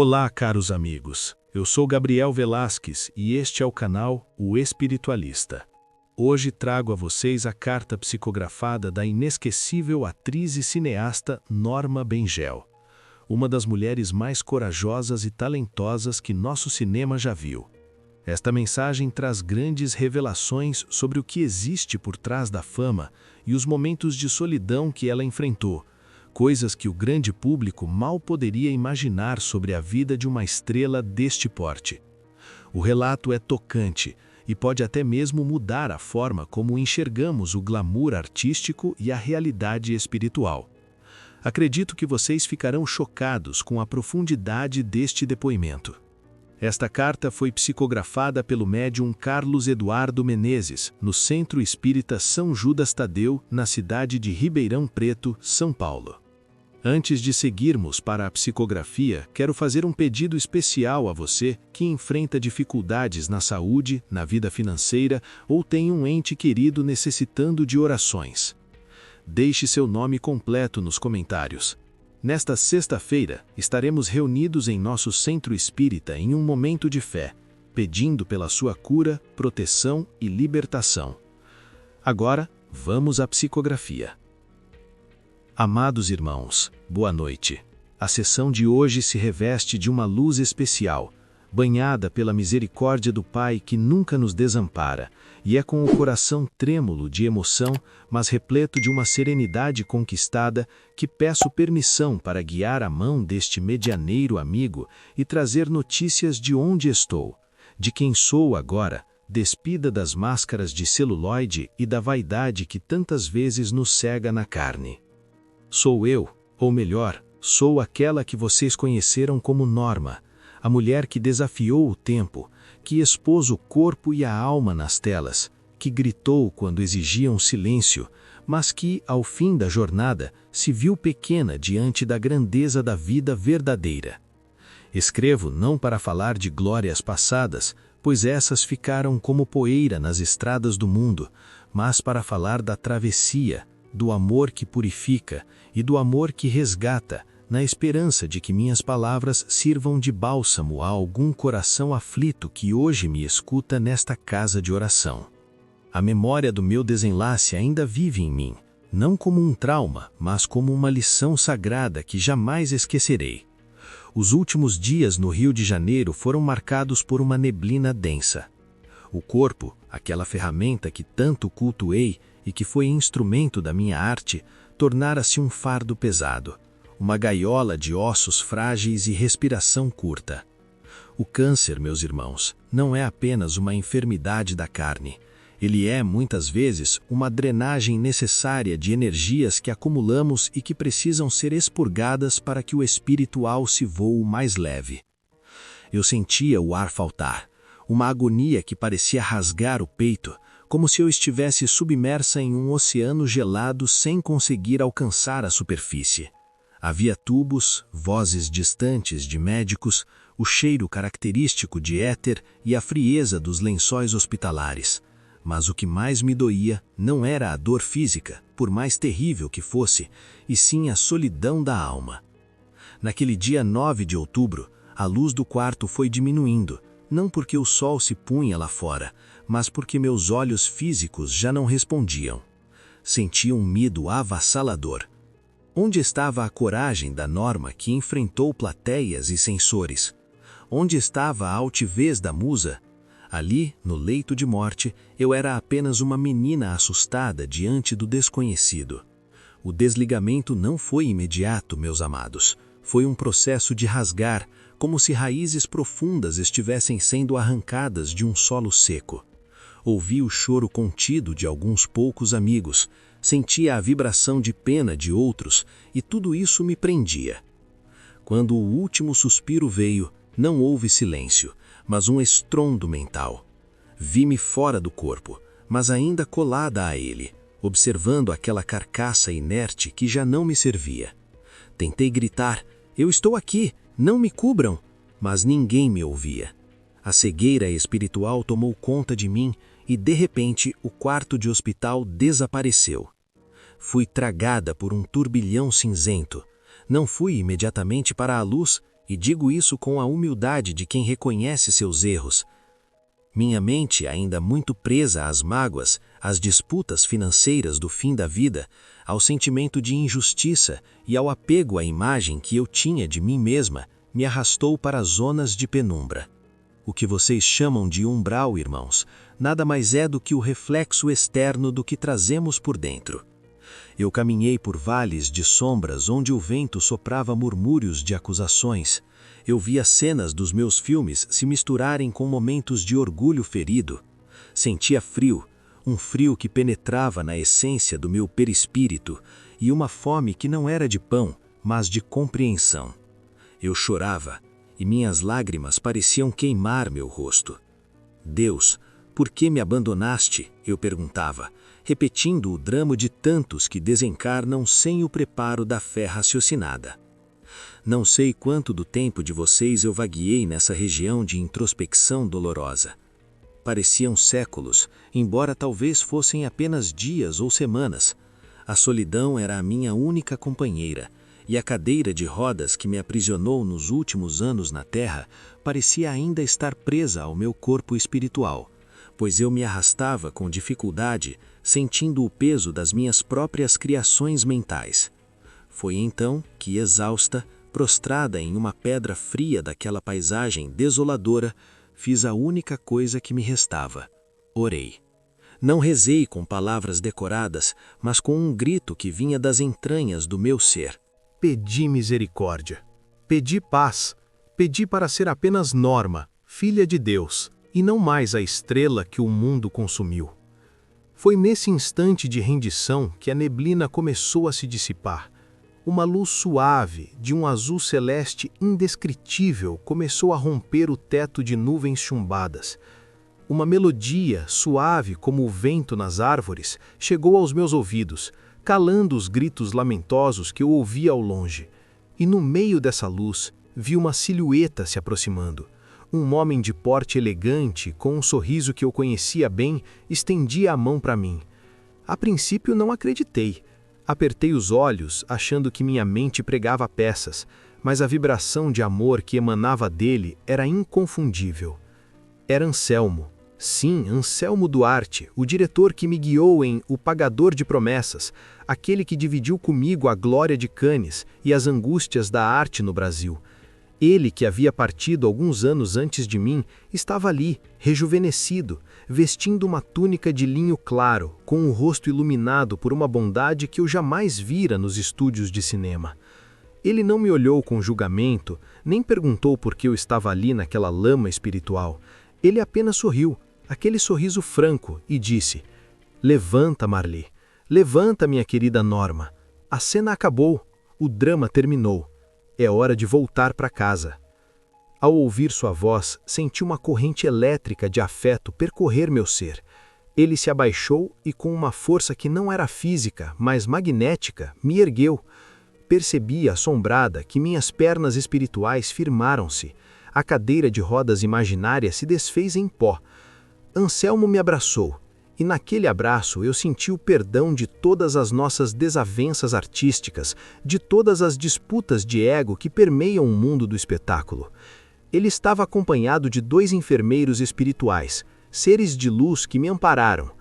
Olá, caros amigos. Eu sou Gabriel Velasquez e este é o canal O Espiritualista. Hoje trago a vocês a carta psicografada da inesquecível atriz e cineasta Norma Bengel, uma das mulheres mais corajosas e talentosas que nosso cinema já viu. Esta mensagem traz grandes revelações sobre o que existe por trás da fama e os momentos de solidão que ela enfrentou, coisas que o grande público mal poderia imaginar sobre a vida de uma estrela deste porte. O relato é tocante e pode até mesmo mudar a forma como enxergamos o glamour artístico e a realidade espiritual. Acredito que vocês ficarão chocados com a profundidade deste depoimento. Esta carta foi psicografada pelo médium Carlos Eduardo Menezes, no Centro Espírita São Judas Tadeu, na cidade de Ribeirão Preto, São Paulo. Antes de seguirmos para a psicografia, quero fazer um pedido especial a você que enfrenta dificuldades na saúde, na vida financeira ou tem um ente querido necessitando de orações. Deixe seu nome completo nos comentários. Nesta sexta-feira, estaremos reunidos em nosso Centro Espírita em um momento de fé, pedindo pela sua cura, proteção e libertação. Agora, vamos à psicografia. Amados irmãos, boa noite. A sessão de hoje se reveste de uma luz especial, banhada pela misericórdia do Pai que nunca nos desampara, e é com o coração trêmulo de emoção, mas repleto de uma serenidade conquistada, que peço permissão para guiar a mão deste medianeiro amigo e trazer notícias de onde estou, de quem sou agora, despida das máscaras de celuloide e da vaidade que tantas vezes nos cega na carne. Sou eu, ou melhor, sou aquela que vocês conheceram como Norma, a mulher que desafiou o tempo, que expôs o corpo e a alma nas telas, que gritou quando exigiam silêncio, mas que, ao fim da jornada, se viu pequena diante da grandeza da vida verdadeira. Escrevo não para falar de glórias passadas, pois essas ficaram como poeira nas estradas do mundo, mas para falar da travessia, do amor que purifica e do amor que resgata, na esperança de que minhas palavras sirvam de bálsamo a algum coração aflito que hoje me escuta nesta casa de oração. A memória do meu desenlace ainda vive em mim, não como um trauma, mas como uma lição sagrada que jamais esquecerei. Os últimos dias no Rio de Janeiro foram marcados por uma neblina densa. O corpo, aquela ferramenta que tanto cultuei e que foi instrumento da minha arte, tornara-se um fardo pesado, uma gaiola de ossos frágeis e respiração curta. O câncer, meus irmãos, não é apenas uma enfermidade da carne. Ele é, muitas vezes, uma drenagem necessária de energias que acumulamos e que precisam ser expurgadas para que o espiritual se voe mais leve. Eu sentia o ar faltar, uma agonia que parecia rasgar o peito, como se eu estivesse submersa em um oceano gelado sem conseguir alcançar a superfície. Havia tubos, vozes distantes de médicos, o cheiro característico de éter e a frieza dos lençóis hospitalares. Mas o que mais me doía não era a dor física, por mais terrível que fosse, e sim a solidão da alma. Naquele dia 9 de outubro, a luz do quarto foi diminuindo, não porque o sol se punha lá fora, mas porque meus olhos físicos já não respondiam. Sentia um medo avassalador. Onde estava a coragem da Norma que enfrentou plateias e censores? Onde estava a altivez da musa? Ali, no leito de morte, eu era apenas uma menina assustada diante do desconhecido. O desligamento não foi imediato, meus amados. Foi um processo de rasgar, como se raízes profundas estivessem sendo arrancadas de um solo seco. Ouvi o choro contido de alguns poucos amigos, sentia a vibração de pena de outros, e tudo isso me prendia. Quando o último suspiro veio, não houve silêncio, mas um estrondo mental. Vi-me fora do corpo, mas ainda colada a ele, observando aquela carcaça inerte que já não me servia. Tentei gritar: "Eu estou aqui, não me cubram!" Mas ninguém me ouvia. A cegueira espiritual tomou conta de mim e, de repente, o quarto de hospital desapareceu. Fui tragada por um turbilhão cinzento. Não fui imediatamente para a luz e digo isso com a humildade de quem reconhece seus erros. Minha mente, ainda muito presa às mágoas, às disputas financeiras do fim da vida, ao sentimento de injustiça e ao apego à imagem que eu tinha de mim mesma, me arrastou para zonas de penumbra. O que vocês chamam de umbral, irmãos, nada mais é do que o reflexo externo do que trazemos por dentro. Eu caminhei por vales de sombras onde o vento soprava murmúrios de acusações. Eu via cenas dos meus filmes se misturarem com momentos de orgulho ferido. Sentia frio, um frio que penetrava na essência do meu perispírito, e uma fome que não era de pão, mas de compreensão. Eu chorava, e minhas lágrimas pareciam queimar meu rosto. Deus, por que me abandonaste? Eu perguntava, repetindo o drama de tantos que desencarnam sem o preparo da fé raciocinada. Não sei quanto do tempo de vocês eu vagueei nessa região de introspecção dolorosa. Pareciam séculos, embora talvez fossem apenas dias ou semanas. A solidão era a minha única companheira, e a cadeira de rodas que me aprisionou nos últimos anos na Terra parecia ainda estar presa ao meu corpo espiritual, pois eu me arrastava com dificuldade, sentindo o peso das minhas próprias criações mentais. Foi então que, exausta, prostrada em uma pedra fria daquela paisagem desoladora, fiz a única coisa que me restava: orei. Não rezei com palavras decoradas, mas com um grito que vinha das entranhas do meu ser. Pedi misericórdia, pedi paz, pedi para ser apenas Norma, filha de Deus, e não mais a estrela que o mundo consumiu. Foi nesse instante de rendição que a neblina começou a se dissipar. Uma luz suave, de um azul celeste indescritível, começou a romper o teto de nuvens chumbadas. Uma melodia, suave como o vento nas árvores, chegou aos meus ouvidos, calando os gritos lamentosos que eu ouvia ao longe. E no meio dessa luz, vi uma silhueta se aproximando. Um homem de porte elegante, com um sorriso que eu conhecia bem, estendia a mão para mim. A princípio não acreditei. Apertei os olhos, achando que minha mente pregava peças, mas a vibração de amor que emanava dele era inconfundível. Era Anselmo. Sim, Anselmo Duarte, o diretor que me guiou em O Pagador de Promessas, aquele que dividiu comigo a glória de Cannes e as angústias da arte no Brasil. Ele, que havia partido alguns anos antes de mim, estava ali, rejuvenescido, vestindo uma túnica de linho claro, com o rosto iluminado por uma bondade que eu jamais vira nos estúdios de cinema. Ele não me olhou com julgamento, nem perguntou por que eu estava ali naquela lama espiritual. Ele apenas sorriu, aquele sorriso franco, e disse: "Levanta, Marli. Levanta, minha querida Norma. A cena acabou. O drama terminou. É hora de voltar para casa." Ao ouvir sua voz, senti uma corrente elétrica de afeto percorrer meu ser. Ele se abaixou e, com uma força que não era física, mas magnética, me ergueu. Percebi, assombrada, que minhas pernas espirituais firmaram-se. A cadeira de rodas imaginária se desfez em pó. Anselmo me abraçou, e naquele abraço eu senti o perdão de todas as nossas desavenças artísticas, de todas as disputas de ego que permeiam o mundo do espetáculo. Ele estava acompanhado de 2 enfermeiros espirituais, seres de luz que me ampararam.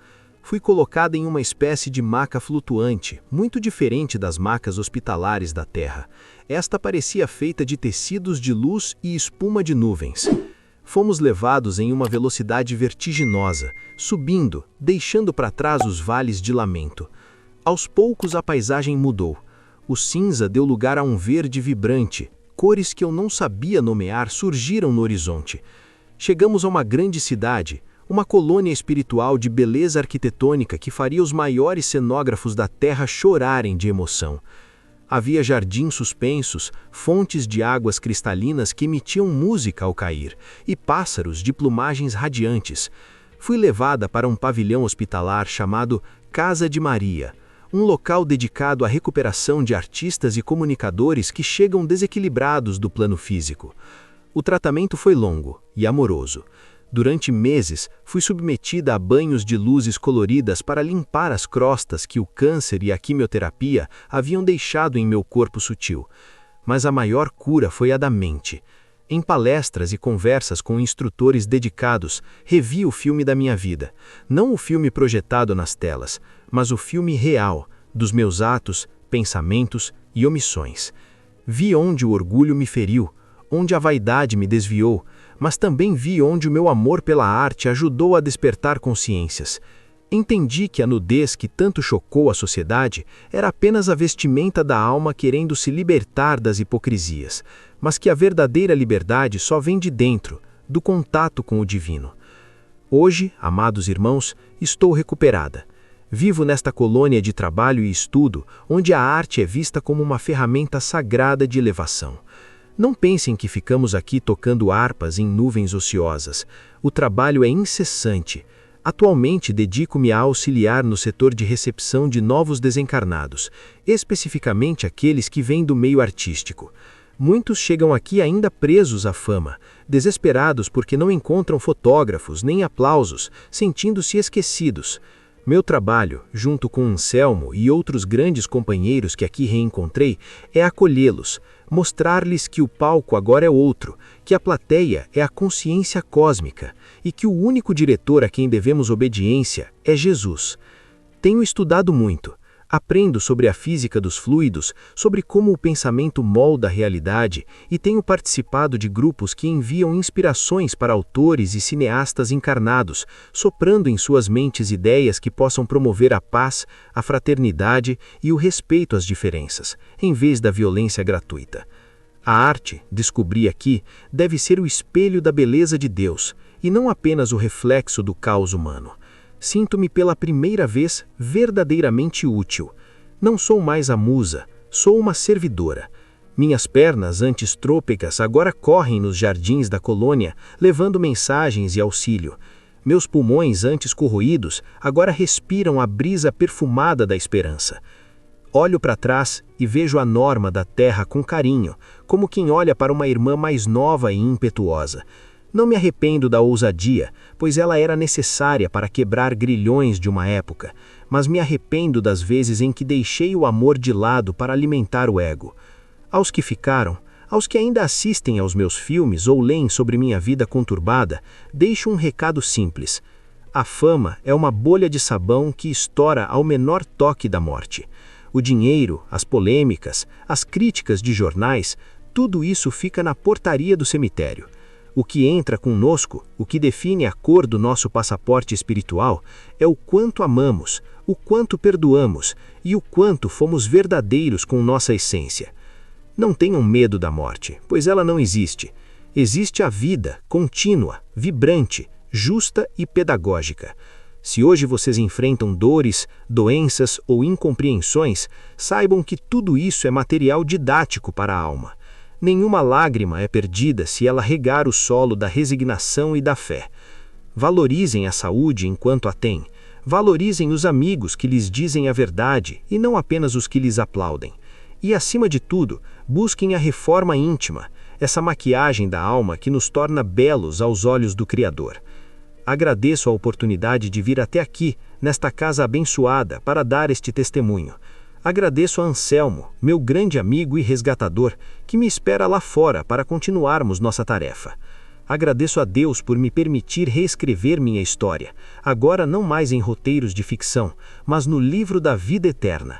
Fui colocada em uma espécie de maca flutuante, muito diferente das macas hospitalares da Terra. Esta parecia feita de tecidos de luz e espuma de nuvens. Fomos levados em uma velocidade vertiginosa, subindo, deixando para trás os vales de lamento. Aos poucos a paisagem mudou. O cinza deu lugar a um verde vibrante. Cores que eu não sabia nomear surgiram no horizonte. Chegamos a uma grande cidade, uma colônia espiritual de beleza arquitetônica que faria os maiores cenógrafos da Terra chorarem de emoção. Havia jardins suspensos, fontes de águas cristalinas que emitiam música ao cair, e pássaros de plumagens radiantes. Fui levada para um pavilhão hospitalar chamado Casa de Maria, um local dedicado à recuperação de artistas e comunicadores que chegam desequilibrados do plano físico. O tratamento foi longo e amoroso. Durante meses, fui submetida a banhos de luzes coloridas para limpar as crostas que o câncer e a quimioterapia haviam deixado em meu corpo sutil. mas a maior cura foi a da mente. Em palestras e conversas com instrutores dedicados, revi o filme da minha vida. Não o filme projetado nas telas, mas o filme real, dos meus atos, pensamentos e omissões. Vi onde o orgulho me feriu, onde a vaidade me desviou, mas também vi onde o meu amor pela arte ajudou a despertar consciências. Entendi que a nudez que tanto chocou a sociedade era apenas a vestimenta da alma querendo se libertar das hipocrisias, mas que a verdadeira liberdade só vem de dentro, do contato com o divino. Hoje, amados irmãos, estou recuperada. Vivo nesta colônia de trabalho e estudo, onde a arte é vista como uma ferramenta sagrada de elevação. Não pensem que ficamos aqui tocando harpas em nuvens ociosas. O trabalho é incessante. Atualmente dedico-me a auxiliar no setor de recepção de novos desencarnados, especificamente aqueles que vêm do meio artístico. Muitos chegam aqui ainda presos à fama, desesperados porque não encontram fotógrafos nem aplausos, sentindo-se esquecidos. Meu trabalho, junto com Anselmo e outros grandes companheiros que aqui reencontrei, é acolhê-los, mostrar-lhes que o palco agora é outro, que a plateia é a consciência cósmica e que o único diretor a quem devemos obediência é Jesus. Tenho estudado muito. Aprendo sobre a física dos fluidos, sobre como o pensamento molda a realidade e tenho participado de grupos que enviam inspirações para autores e cineastas encarnados, soprando em suas mentes ideias que possam promover a paz, a fraternidade e o respeito às diferenças, em vez da violência gratuita. A arte, descobri aqui, deve ser o espelho da beleza de Deus, e não apenas o reflexo do caos humano. Sinto-me pela primeira vez verdadeiramente útil. Não sou mais a musa, sou uma servidora. Minhas pernas, antes trôpegas, agora correm nos jardins da colônia, levando mensagens e auxílio. Meus pulmões, antes corroídos, agora respiram a brisa perfumada da esperança. Olho para trás e vejo a Norma da terra com carinho, como quem olha para uma irmã mais nova e impetuosa. Não me arrependo da ousadia, pois ela era necessária para quebrar grilhões de uma época, mas me arrependo das vezes em que deixei o amor de lado para alimentar o ego. Aos que ficaram, aos que ainda assistem aos meus filmes ou leem sobre minha vida conturbada, deixo um recado simples. A fama é uma bolha de sabão que estoura ao menor toque da morte. O dinheiro, as polêmicas, as críticas de jornais, tudo isso fica na portaria do cemitério. O que entra conosco, o que define a cor do nosso passaporte espiritual, é o quanto amamos, o quanto perdoamos e o quanto fomos verdadeiros com nossa essência. Não tenham medo da morte, pois ela não existe. Existe a vida, contínua, vibrante, justa e pedagógica. Se hoje vocês enfrentam dores, doenças ou incompreensões, saibam que tudo isso é material didático para a alma. Nenhuma lágrima é perdida se ela regar o solo da resignação e da fé. Valorizem a saúde enquanto a têm. Valorizem os amigos que lhes dizem a verdade e não apenas os que lhes aplaudem. E, acima de tudo, busquem a reforma íntima, essa maquiagem da alma que nos torna belos aos olhos do Criador. Agradeço a oportunidade de vir até aqui, nesta casa abençoada, para dar este testemunho. Agradeço a Anselmo, meu grande amigo e resgatador, que me espera lá fora para continuarmos nossa tarefa. Agradeço a Deus por me permitir reescrever minha história, agora não mais em roteiros de ficção, mas no livro da vida eterna.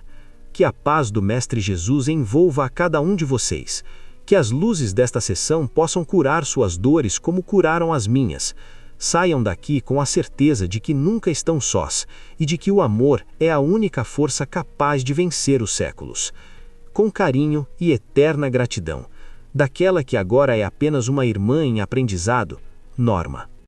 Que a paz do Mestre Jesus envolva a cada um de vocês. Que as luzes desta sessão possam curar suas dores como curaram as minhas. Saiam daqui com a certeza de que nunca estão sós e de que o amor é a única força capaz de vencer os séculos. Com carinho e eterna gratidão, daquela que agora é apenas uma irmã em aprendizado, Norma.